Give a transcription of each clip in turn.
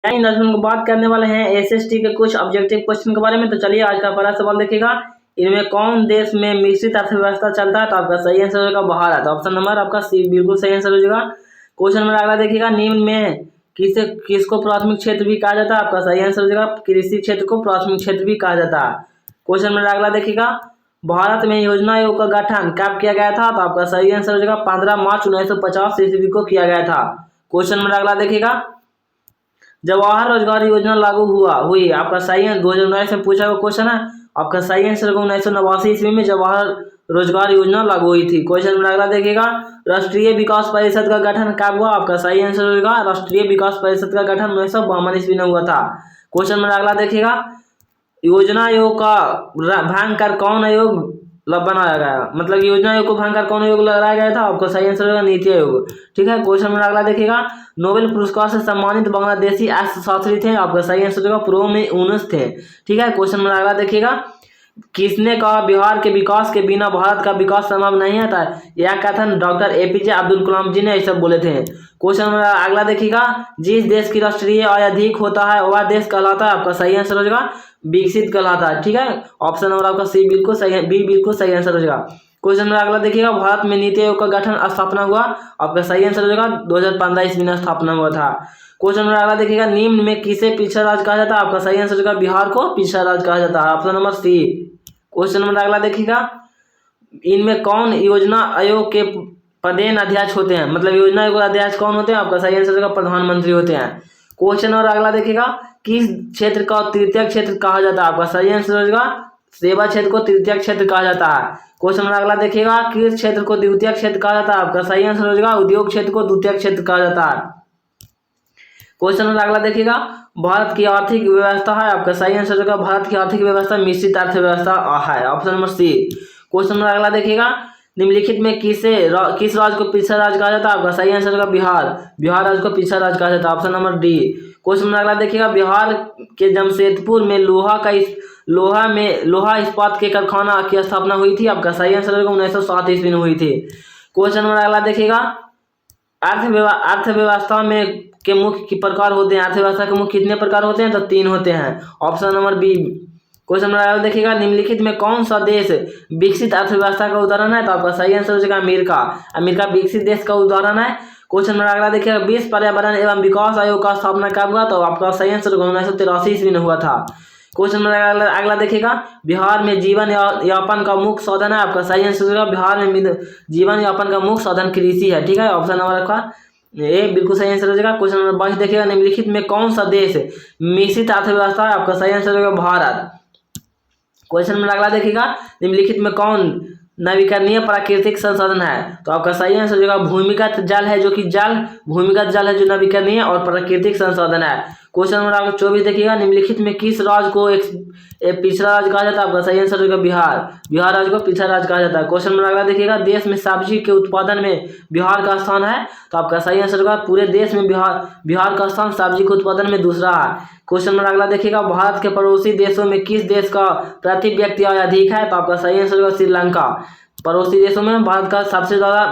इन को बात करने वाले हैं एसएसटी के कुछ ऑब्जेक्टिव क्वेश्चन के बारे में। तो चलिए आज का पहला सवाल देखिएगा, इनमें कौन देश में मिश्रित अर्थव्यवस्था चलता है? तो आपका सही आंसर होगा भारत। ऑप्शन नंबर आपका सी बिल्कुल सही आंसर हो जाएगा। क्वेश्चन नंबर अगला देखिएगा, निम्न में किसको प्राथमिक क्षेत्र भी कहा जाता है? आपका सही आंसर हो जाएगा कृषि क्षेत्र को प्राथमिक क्षेत्र भी कहा जाता है। क्वेश्चन नंबर अगला देखिएगा, भारत में योजना आयोग का गठन कब किया गया था? तो आपका सही आंसर हो जाएगा 15 मार्च 1950 ईस्वी को किया गया था। क्वेश्चन नंबर अगला देखिएगा, जवाहर रोजगार योजना लागू हुई आपका सही आंसर 2019 में पूछा हुआ क्वेश्चन है। आपका सही आंसर 1989 ईस्वी में जवाहर रोजगार योजना लागू हुई थी। क्वेश्चन नंबर अगला देखिएगा, राष्ट्रीय विकास परिषद का गठन कब हुआ? आपका सही आंसर होगा राष्ट्रीय विकास परिषद का गठन 1952 ईस्वी में हुआ था। क्वेश्चन नंबर अगला देखिएगा, योजना आयोग का भंग कर कौन आयोग बनाया गया? मतलब योजना आयोग को भंग कर कौन आयोग लगाया गया था? आपको सही आंसर होगा नीति आयोग। ठीक है। क्वेश्चन नंबर अगला देखिएगा, नोबेल पुरस्कार से सम्मानित बांग्लादेशी अर्थशास्त्री थे? आपका सही आंसर होगा प्रो में यूनुस थे। ठीक है। क्वेश्चन नंबर अगला देखिएगा, किसने कहा बिहार के विकास के बिना भारत का विकास संभव नहीं था? यह कथन डॉक्टर एपीजे अब्दुल कलाम जी ने ऐसा बोले थे। क्वेश्चन नंबर अगला देखिएगा, जिस देश की राष्ट्रीय आय अधिक होता है वह देश कहलाता है? आपका सही आंसर हो जाएगा विकसित कहलाता है। ठीक है। ऑप्शन नंबर आपका सी बिल्कुल सही, बी बिल्कुल सही आंसर हो जाएगा। क्वेश्चन नंबर अगला देखिएगा, भारत में नीति आयोग का गठन स्थापना हुआ? आपका सही आंसर हो जाएगा 2015 ईस्वी में स्थापना हुआ था। क्वेश्चन नंबर अगला देखिएगा, निम्न में किसे पिछड़ा राज्य कहा जाता है? आपका सही आंसर होगा बिहार को पिछड़ा राज्य कहा जाता है। Option number C. Question number अगला देखिएगा, इनमें कौन योजना आयोग के पदेन अध्यक्ष होते हैं? मतलब योजना आयोग अध्यक्ष कौन होते हैं? आपका सही आंसर होगा प्रधानमंत्री होते हैं। क्वेश्चन और अगला देखिएगा, किस क्षेत्र का तृतीय क्षेत्र कहा जाता है? आपका सही आंसर होगा सेवा क्षेत्र को तृतीय क्षेत्र कहा जाता है। क्वेश्चन नंबर अगला देखिएगा, किस क्षेत्र को द्वितीय क्षेत्र कहा जाता है? आपका सही आंसर हो जाएगा उद्योग क्षेत्र को द्वितीय क्षेत्र कहा जाता है। क्वेश्चन नंबर अगला देखिएगा, भारत की आर्थिक व्यवस्था है? आपका सही आंसर होगा भारत की आर्थिक व्यवस्था मिश्रित अर्थव्यवस्था है। Option number C. Question number अगला देखिएगा, निम्नलिखित में किस राज्य को पिछड़ा राज्य कहा जाता है? आपका सही आंसर होगा बिहार राज्य को पिछड़ा राज्य कहा जाता है। Option number D. Question number अगला देखिएगा, बिहार के जमशेदपुर में लोहा इस्पात के कारखाना की स्थापना हुई थी? आपका सही आंसर होगा 1907 ईस्वी में हुई थी। क्वेश्चन नंबर अगला देखिएगा, अर्थव्यवस्था में के मुख्य प्रकार होते हैं? अर्थव्यवस्था के मुख्य कितने प्रकार होते हैं? तो 3 होते हैं। Option number B. Question number अगला देखिएगा, निम्नलिखित में कौन सा देश विकसित अर्थव्यवस्था का उदाहरण है? तो आपका सही आंसर हो जाएगा अमेरिका विकसित देश का उदाहरण है। क्वेश्चन नंबर अगला देखिएगा, विश्व पर्यावरण एवं विकास आयोग का स्थापना कब हुआ? तो आपका सही आंसर 1983 ईस्वी में हुआ था। क्वेश्चन नंबर अगला देखिएगा, बिहार में जीवन यापन का मुख्य साधन है? आपका सही आंसर होगा बिहार में जीवन यापन का मुख्य साधन कृषि है। ठीक है। ऑप्शन नंबर आपका ए बिल्कुल सही आंसर हो जाएगा। क्वेश्चन नंबर 22 देखिएगा, निम्नलिखित में कौन सा देश मिश्रित अर्थव्यवस्था है? आपका सही आंसर होगा भारत। क्वेश्चन नंबर अगला देखिएगा, निम्नलिखित में कौन नवीकरणीय प्राकृतिक संसाधन है? तो आपका सही आंसर हो जाएगा भूमिगत जल है, जो कि भूमिगत जल है जो नवीकरणीय और प्राकृतिक संसाधन है। क्वेश्चन नंबर 24 देखिएगा, निम्नलिखित में किस राज्य को एक पिछड़ा राज्य कहा जाता है? आपका सही आंसर होगा बिहार राज्य को पिछड़ा राज्य कहा जाता है। क्वेश्चन नंबर अगला देखिएगा, देश में सब्जी के उत्पादन में बिहार का स्थान है? तो आपका सही आंसर होगा पूरे देश में बिहार का स्थान सब्जी के उत्पादन में दूसरा है। क्वेश्चन नंबर अगला देखिएगा, भारत के पड़ोसी देशों में किस देश का प्रति व्यक्ति आय अधिक है? तो आपका सही आंसर होगा श्रीलंका। पड़ोसी देशों में भारत का सबसे ज्यादा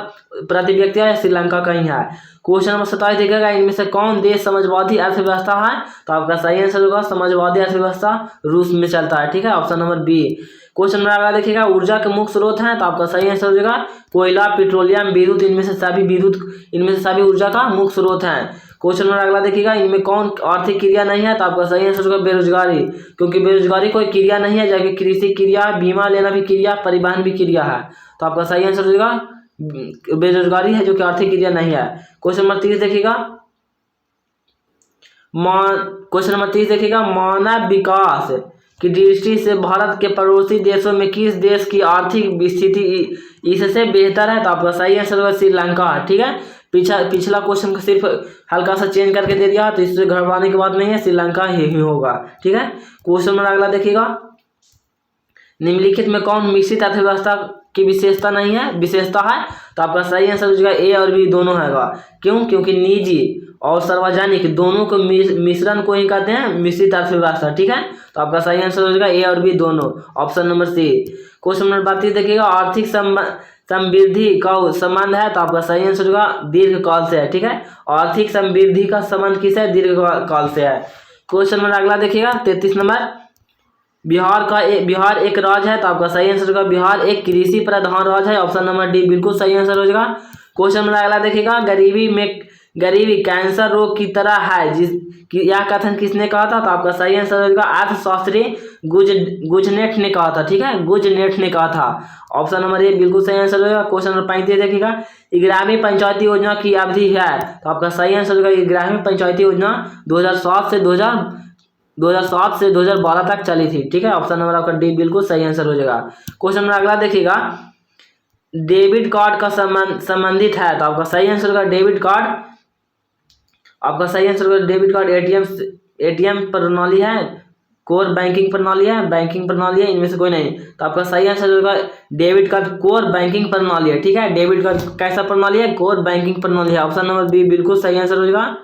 प्रति व्यक्ति आय श्रीलंका का ही है। क्वेश्चन नंबर 27 देखिएगा, इनमें से कौन देश समाजवादी अर्थव्यवस्था है? तो आपका सही आंसर होगा समाजवादी अर्थव्यवस्था रूस में चलता है। ठीक है। Option number B. Question number अगला देखिएगा, ऊर्जा के मुख्य स्रोत हैं? तो आपका सही आंसर हो जाएगा कोयला, पेट्रोलियम, विद्युत, इनमें से सभी ऊर्जा का मुख्य स्रोत हैं। क्वेश्चन नंबर अगला देखिएगा, इनमें कौन आर्थिक क्रिया नहीं है? तो आपका सही आंसर होगा बेरोजगारी, क्योंकि बेरोजगारी कोई क्रिया नहीं है, जबकि कृषि क्रिया, बीमा लेना भी क्रिया, परिवहन भी क्रिया है। तो आपका सही आंसर हो जाएगा बेरोजगारी है, जो कि आर्थिक क्रिया नहीं है। क्वेश्चन नंबर 30 देखिएगा, मानव विकास की दृष्टि से भारत के पड़ोसी देशों में किस देश की आर्थिक स्थिति इससे बेहतर है? तो आपका सही आंसर होगा श्रीलंका। ठीक है। पिछला क्वेश्चन को सिर्फ हल्का सा चेंज करके दे दिया, तो इससे घबराने की बात नहीं है, श्रीलंका ही होगा। ठीक है। क्वेश्चन नंबर अगला देखिएगा, निम्नलिखित में कौन मिश्रित अर्थव्यवस्था की विशेषता है? तो आपका सही आंसर हो जाएगा ए और बी दोनों हैगा। क्यों? क्योंकि निजी और सार्वजनिक दोनों को मिश्रण को ही कहते हैं मिश्रित अर्थव्यवस्था। ठीक है। तो आपका सही आंसर हो जाएगा ए और बी दोनों। Option number C. Question number 32 देखिएगा, आर्थिक समृद्धि का संबंध है तो आपका सही आंसर होगा दीर्घकाल से है। ठीक है, आर्थिक समृद्धि का संबंध किस है, दीर्घकाल से है। क्वेश्चन नंबर अगला देखिएगा 33 नंबर, बिहार एक राज्य है तो आपका सही आंसर होगा बिहार एक कृषि प्रधान राज्य है। ऑप्शन नंबर डी बिल्कुल सही आंसर हो जाएगा। क्वेश्चन नंबर अगला देखिएगा, गरीबी कैंसर रोग की तरह है यह कथन किसने कहा था, तो आपका सही आंसर हो जाएगा अर्थशास्त्री गुजनेट ने कहा था। ठीक है, गुजनेट ने कहा था। ऑप्शन नंबर ए बिल्कुल सही आंसर होगा। क्वेश्चन नंबर 35 देखिएगा, 11वीं पंचायती योजना की अवधि है तो आपका सही आंसर होगा 11वीं पंचायती योजना 2007 से 2012 तक चली थी। ठीक है, ऑप्शन नंबर आपका डी बिल्कुल सही आंसर हो जाएगा। क्वेश्चन नंबर अगला देखिएगा, डेबिट कार्ड का संबंधित है तो आपका सही आंसर होगा डेबिट कार्ड, आपका सही आंसर होगा डेबिट कार्ड एटीएम प्रणाली है, कोर बैंकिंग प्रणाली है, बैंकिंग प्रणाली है, इनमें से कोई नहीं। तो आपका सही आंसर होगा डेबिट कार्ड कोर बैंकिंग प्रणाली है। ठीक है, डेबिट कार्ड कैसा प्रणाली है, कोर बैंकिंग प्रणाली है। ऑप्शन नंबर बी बिल्कुल सही आंसर हो जाएगा।